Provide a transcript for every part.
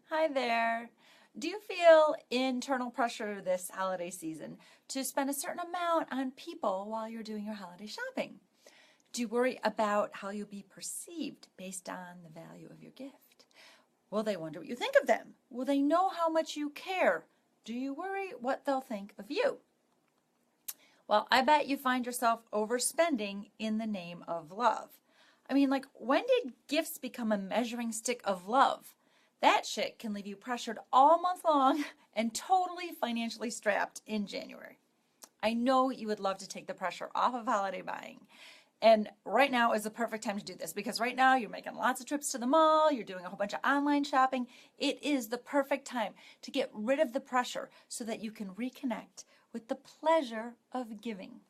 Hi there. Do you feel internal pressure this holiday season to spend a certain amount on people while you're doing your holiday shopping? Do you worry about how you'll be perceived based on the value of your gift? Will they wonder what you think of them? Will they know how much you care? Do you worry what they'll think of you? Well, I bet you find yourself overspending in the name of love. When did gifts become a measuring stick of love? That shit can leave you pressured all month long and totally financially strapped in January. I know you would love to take the pressure off of holiday buying. And right now is the perfect time to do this because right now you're making lots of trips to the mall, you're doing a whole bunch of online shopping. It is the perfect time to get rid of the pressure so that you can reconnect with the pleasure of giving.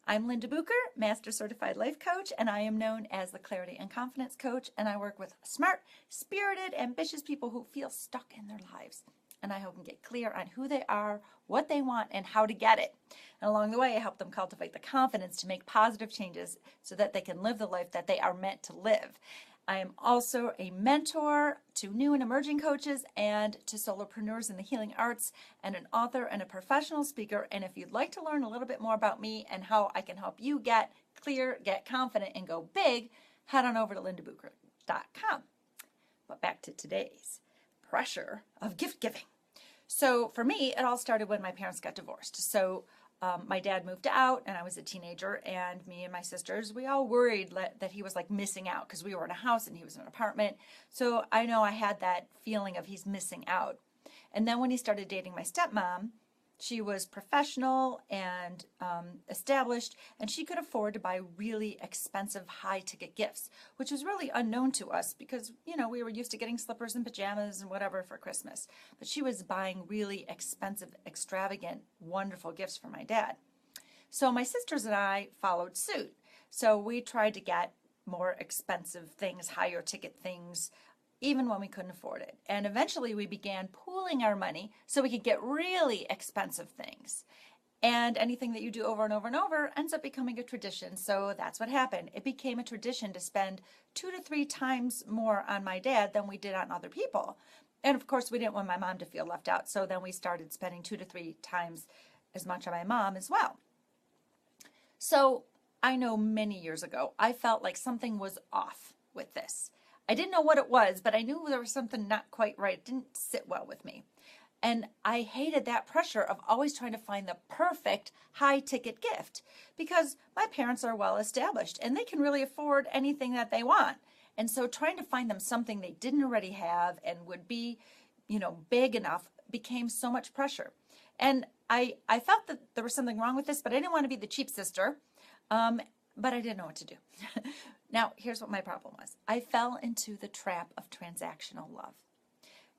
I'm Linda Bucher, Master Certified Life Coach, and I am known as the Clarity and Confidence Coach, and I work with smart, spirited, ambitious people who feel stuck in their lives. And I help them get clear on who they are, what they want, and how to get it. And along the way, I help them cultivate the confidence to make positive changes so that they can live the life that they are meant to live. I am also a mentor to new and emerging coaches and to solopreneurs in the healing arts, and an author and a professional speaker. And if you'd like to learn a little bit more about me and how I can help you get clear, get confident, and go big, head on over to lindabucher.com. But back to today's pressure of gift giving. So for me, it all started when my parents got divorced. My dad moved out and I was a teenager, and me and my sisters, we all worried that he was like missing out because we were in a house and he was in an apartment. So I know I had that feeling of he's missing out. And then when he started dating my stepmom, she was professional and established, and she could afford to buy really expensive high-ticket gifts, which was really unknown to us because, we were used to getting slippers and pajamas and whatever for Christmas. But she was buying really expensive, extravagant, wonderful gifts for my dad. So my sisters and I followed suit. So we tried to get more expensive things, higher ticket things, even when we couldn't afford it. And eventually we began pooling our money so we could get really expensive things. And anything that you do over and over and over ends up becoming a tradition. So that's what happened. It became a tradition to spend 2 to 3 times more on my dad than we did on other people. And of course, we didn't want my mom to feel left out. So then we started spending 2 to 3 times as much on my mom as well. So I know many years ago, I felt like something was off with this. I didn't know what it was, but I knew there was something not quite right. It didn't sit well with me. And I hated that pressure of always trying to find the perfect high-ticket gift because my parents are well established and they can really afford anything that they want. And so trying to find them something they didn't already have and would be, big enough became so much pressure. And I felt that there was something wrong with this, but I didn't want to be the cheap sister. But I didn't know what to do. Now, here's what my problem was. I fell into the trap of transactional love.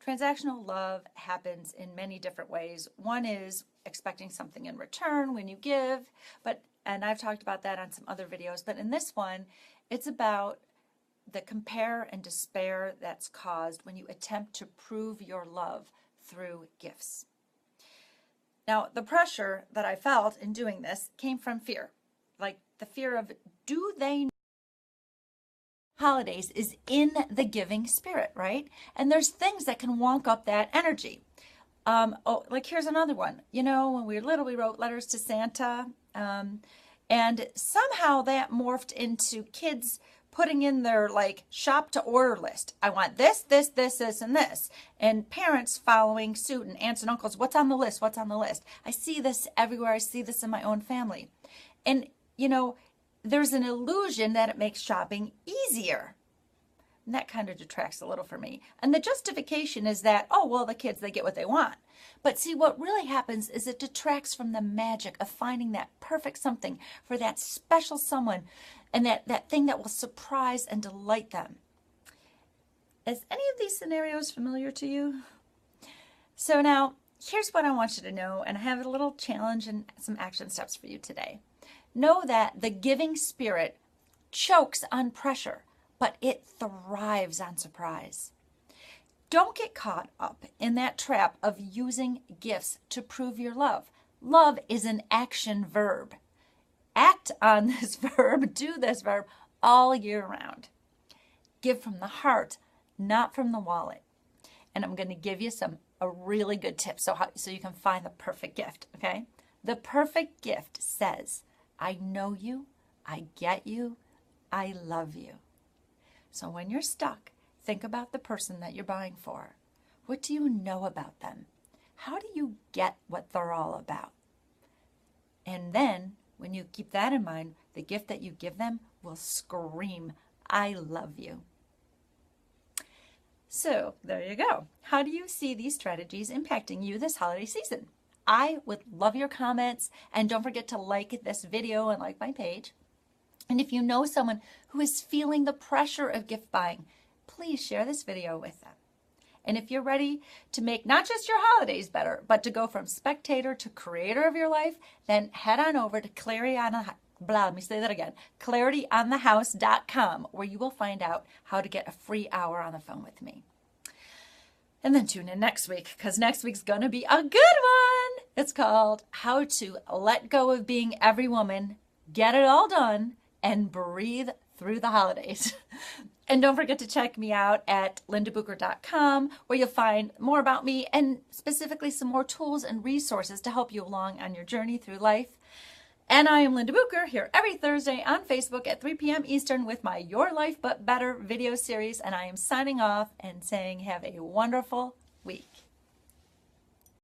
Transactional love happens in many different ways. One is expecting something in return when you give, and I've talked about that on some other videos, but in this one, it's about the compare and despair that's caused when you attempt to prove your love through gifts. Now, the pressure that I felt in doing this came from fear. Like the fear of, do they know holidays is in the giving spirit, right? And there's things that can wonk up that energy. Here's another one. When we were little, we wrote letters to Santa, and somehow that morphed into kids putting in their shop to order list. I want this, this, this, this, and this. And parents following suit, and aunts and uncles, what's on the list? What's on the list? I see this everywhere. I see this in my own family. And there's an illusion that it makes shopping easier. And that kind of detracts a little for me. And the justification is that, the kids, they get what they want. But see, what really happens is it detracts from the magic of finding that perfect something for that special someone and that thing that will surprise and delight them. Is any of these scenarios familiar to you? So now, here's what I want you to know, and I have a little challenge and some action steps for you today. Know that the giving spirit chokes on pressure, but it thrives on surprise. Don't get caught up in that trap of using gifts to prove your love. Love is an action verb. Act on this verb, do this verb all year round. Give from the heart, not from the wallet. and I'm going to give you a really good tip so you can find the perfect gift, okay? The perfect gift says, I know you, I get you, I love you. So when you're stuck, think about the person that you're buying for. What do you know about them? How do you get what they're all about? And then, when you keep that in mind, the gift that you give them will scream, I love you. So, there you go. How do you see these strategies impacting you this holiday season? I would love your comments, and don't forget to like this video and like my page. And if you know someone who is feeling the pressure of gift buying, please share this video with them. And if you're ready to make not just your holidays better, but to go from spectator to creator of your life, then head on over to clarityonthehouse.com, where you will find out how to get a free hour on the phone with me. And then tune in next week, because next week's going to be a good one. It's called How to Let Go of Being Every Woman, Get It All Done, and Breathe Through the Holidays. And don't forget to check me out at lindabucher.com, where you'll find more about me and specifically some more tools and resources to help you along on your journey through life. And I am Linda Bucher, here every Thursday on Facebook at 3 p.m. Eastern with my Your Life But Better video series. And I am signing off and saying have a wonderful week.